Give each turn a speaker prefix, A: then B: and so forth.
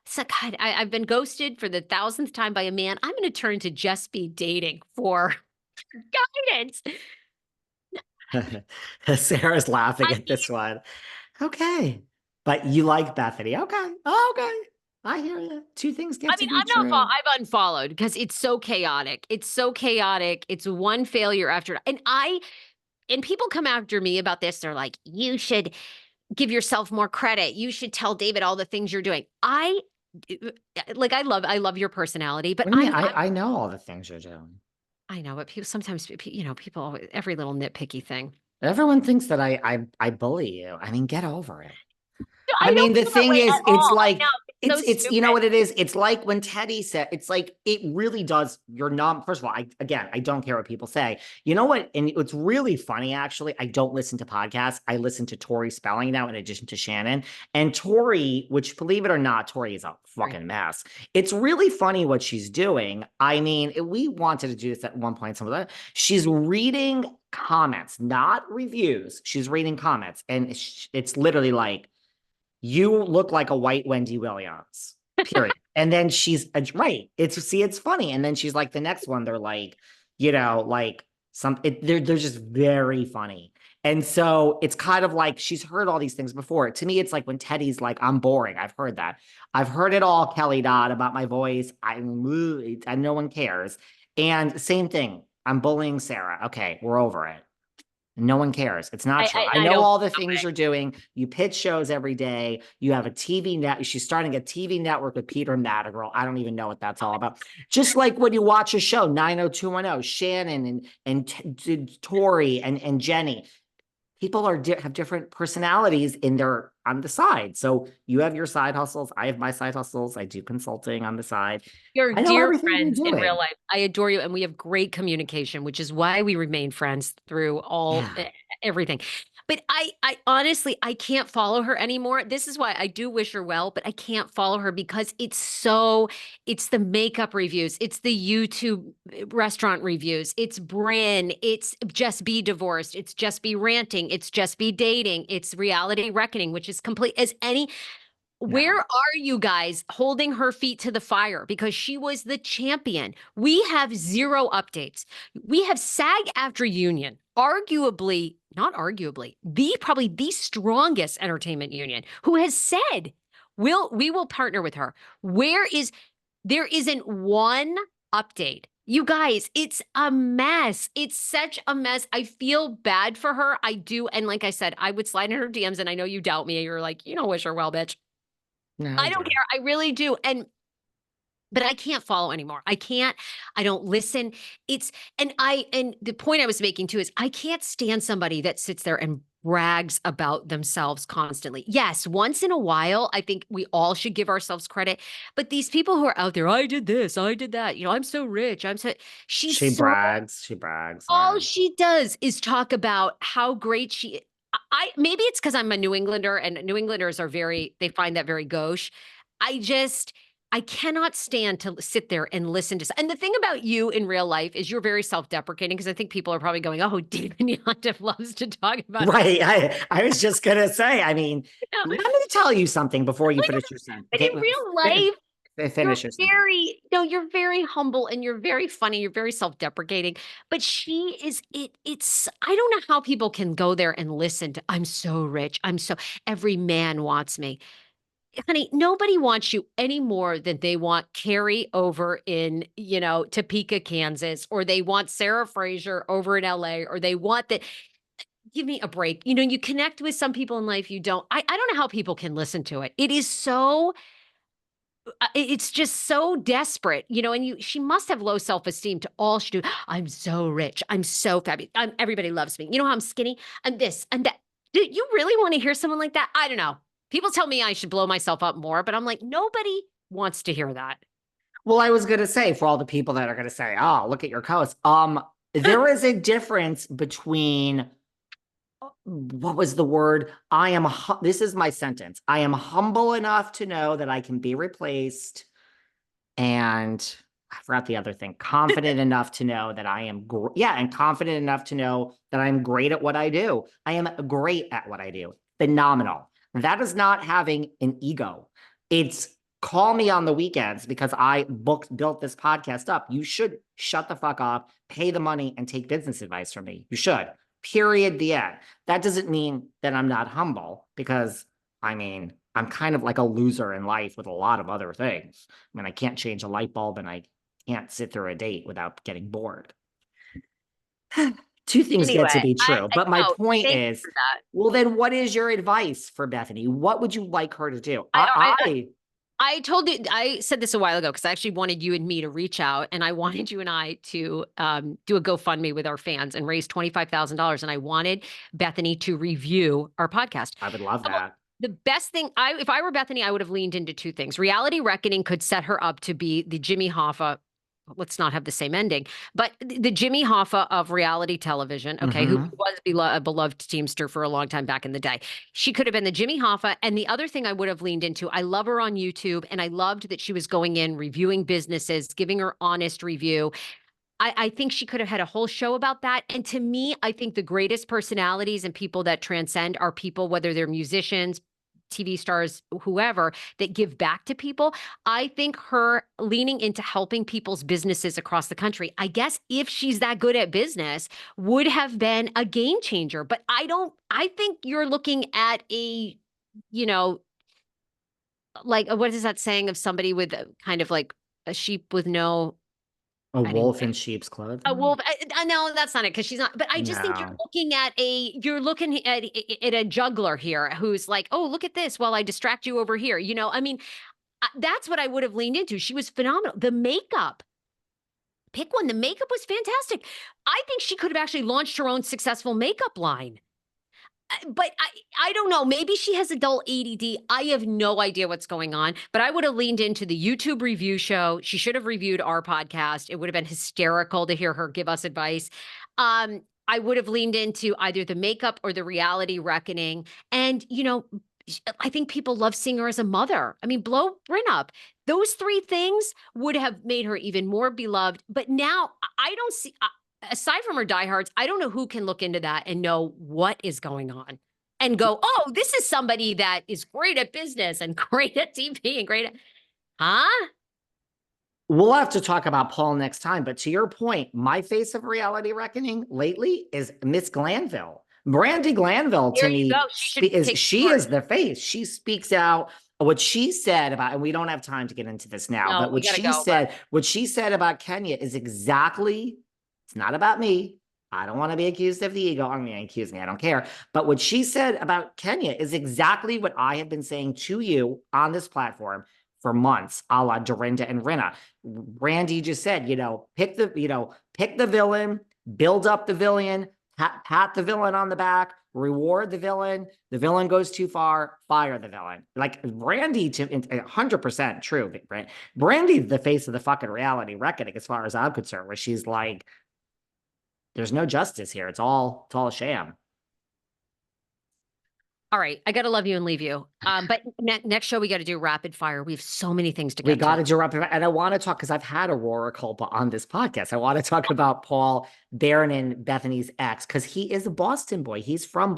A: So God, I've been ghosted for the thousandth time by a man. I'm going to turn to Just Be Dating for guidance.
B: Sarah's laughing
A: I
B: at this one. Okay. But you like Bethany. Okay. Oh, okay. I hear you. Two things get to be
A: I'm not.
B: true.
A: I've unfollowed because it's so chaotic. It's so chaotic. It's one failure after, and people come after me about this. They're like, you should give yourself more credit. You should tell David all the things you're doing. I love your personality, but
B: What do you mean? I know all the things you're doing.
A: I know, but people sometimes, people every little nitpicky thing.
B: Everyone thinks that I bully you. I mean, get over it. I
A: I
B: mean,
A: don't
B: the
A: feel that
B: thing
A: way
B: is,
A: at
B: it's
A: all. I
B: like
A: know. It's so
B: it's you know
A: stupid.
B: what it is? It's like when Teddy said, it's like it really does. You're not, first of all, I don't care what people say. You know what? And it's really funny, actually. I don't listen to podcasts. I listen to Tori Spelling now in addition to Shannon. And Tori, which believe it or not, Tori is a
A: Right.
B: fucking mess. It's really funny what she's doing. I mean, we wanted to do this at one point, some of that. She's reading comments, not reviews. She's reading comments. And it's literally like, you look like a white Wendy Williams, period. And then she's right. It's funny. And then she's like, the next one, they're like, like they're just very funny. And so it's kind of like she's heard all these things before. To me, it's like when Teddy's like, I'm boring. I've heard that. I've heard it all, Kelly Dodd, about my voice. And no one cares. And same thing. I'm bullying Sarah. Okay, we're over it. No one cares. It's not true. I
A: I
B: know
A: don't
B: all the
A: feel
B: things
A: it.
B: you're doing. You pitch shows every day. You have a TV net. She's starting a TV network with Peter Madrigal. I don't even know what that's all about. Just like when you watch a show, 90210, Shannon and Tori and Jenny. People have different personalities on the side. So you have your side hustles. I have my side hustles. I do consulting on the side.
A: You're
B: I know
A: dear
B: everything you're
A: friends in real
B: doing.
A: life. I adore you, and we have great communication, which is why we remain friends through
B: Yeah.
A: everything. But I honestly, I can't follow her anymore. This is why I do wish her well, but I can't follow her because it's the makeup reviews, it's the YouTube restaurant reviews, it's Bryn, it's Just Be Divorced, it's Just Be Ranting, it's Just Be Dating, it's Reality Reckoning, which is complete as any. Where
B: No.
A: are you guys holding her feet to the fire? Because she was the champion. We have zero updates. We have SAG after union, arguably, not arguably, probably the strongest entertainment union, who has said, we will partner with her. There isn't one update. You guys, it's a mess. It's such a mess. I feel bad for her. I do. And like I said, I would slide in her DMs, and I know you doubt me. You're like, you don't wish her well, bitch.
B: No, I
A: I don't
B: do.
A: care. I really do. But I can't follow anymore. I can't. I don't listen. And the point I was making too is I can't stand somebody that sits there and brags about themselves constantly. Yes, once in a while, I think we all should give ourselves credit. But these people who are out there, I did this, I did that, I'm so rich. She's
B: She
A: so,
B: brags. She brags.
A: all she does is talk about how great maybe it's because I'm a New Englander and New Englanders they find that very gauche. I just, I cannot stand to sit there and listen to. And the thing about you in real life is you're very self-deprecating because I think people are probably going, "Oh, David Yontef loves to talk about how."
B: Right. I was just gonna say, I mean, let me tell you something before you
A: Like,
B: finish your sentence.
A: but
B: Okay,
A: in real life,
B: finish your sentence.
A: you're very humble and you're very funny. You're very self-deprecating. But I don't know how people can go there and listen to, I'm so rich. Every man wants me. Honey, nobody wants you any more than they want Carrie over in, Topeka, Kansas, or they want Sarah Fraser over in LA, or they want that. Give me a break. You connect with some people in life you don't. I don't know how people can listen to it. It is so, it's just so desperate, and she must have low self-esteem to all she do. I'm so rich. I'm so fabulous. Everybody loves me. You know how I'm skinny? I'm this and that. Do you really want to hear someone like that? I don't know. People tell me I should blow myself up more, but I'm like, nobody wants to hear that.
B: Well, I was gonna say, for all the people that are gonna say, "Oh, look at your coast," there is a difference between, what was the word? This is my sentence. I am humble enough to know that I can be replaced, and I forgot the other thing. Confident enough to know that I am, and confident enough to know that I'm great at what I do. I am great at what I do. Phenomenal. That is not having an ego. It's call me on the weekends because I built this podcast up. You should shut the fuck up, pay the money, and take business advice from me. You should. Period. The end. That doesn't mean that I'm not humble because I mean, I'm kind of like a loser in life with a lot of other things. I mean, I can't change a light bulb and I can't sit through a date without getting bored. Two things get to
A: Anyway,
B: be true. But my
A: no,
B: point
A: thank you
B: is,
A: for that.
B: well, then what is your advice for Bethany? What would you like her to do?
A: I told you, I said this a while ago because I actually wanted you and me to reach out, and I wanted you and I to do a GoFundMe with our fans and raise $25,000. And I wanted Bethany to review our podcast.
B: I would love
A: So
B: that.
A: the best thing, if I were Bethany, I would have leaned into two things. Reality Reckoning could set her up to be the Jimmy Hoffa. Let's not have the same ending, but the Jimmy Hoffa of reality television, okay, who was a beloved Teamster for a long time back in the day. She could have been the Jimmy Hoffa. And the other thing I would have leaned into, I love her on YouTube, and I loved that she was going in, reviewing businesses, giving her honest review. I think she could have had a whole show about that. And to me, I think the greatest personalities and people that transcend are people, whether they're musicians, TV stars, whoever, that give back to people. I think her leaning into helping people's businesses across the country, I guess if she's that good at business, would have been a game changer. But I think you're looking at a, you know, like, what is that saying of somebody with kind of like a sheep with no,
B: A
A: anyway.
B: wolf in sheep's
A: A
B: clothing?
A: wolf. I know that's not it because she's not. But I just think
B: No.
A: you're looking at a juggler here who's like, oh, look at this while I distract you over here. I mean, that's what I would have leaned into. She was phenomenal. The makeup, pick one. The makeup was fantastic. I think she could have actually launched her own successful makeup line. But I don't know. Maybe she has adult ADD. I have no idea what's going on, but I would have leaned into the YouTube review show. She should have reviewed our podcast. It would have been hysterical to hear her give us advice. I would have leaned into either the makeup or the reality reckoning. And, I think people love seeing her as a mother. I mean, blow Bryn up. Those three things would have made her even more beloved. But now I don't see, aside from her diehards, I don't know who can look into that and know what is going on and go, oh, this is somebody that is great at business and great at TV and great at, huh?
B: We'll have to talk about Paul next time. But to your point, my face of reality reckoning lately is Miss Glanville. Brandi Glanville to
A: There you go.
B: me
A: She should take
B: she
A: part.
B: is the face. She speaks out what she said about, and we don't have time to get into this now,
A: No,
B: but
A: we gotta go. But
B: what she said about Kenya is exactly, it's not about me. I don't want to be accused of the ego. I mean, accuse me, I don't care. But what she said about Kenya is exactly what I have been saying to you on this platform for months, a la Dorinda and Rinna. Brandi just said, pick the villain, build up the villain, pat the villain on the back, reward the villain. The villain goes too far, fire the villain. Like Brandi, to 100% true. Brandi, the face of the fucking reality reckoning, as far as I'm concerned, where she's like, there's no justice here. It's all a sham.
A: all right, I gotta love you and leave you. But next show we got to do rapid fire. We have so many things to
B: We
A: get
B: got
A: to.
B: to interrupt, and I want to talk because I've had Aurora Culpa on this podcast. I want to talk about Paul Barron and Bethany's ex because he is a Boston boy. He's from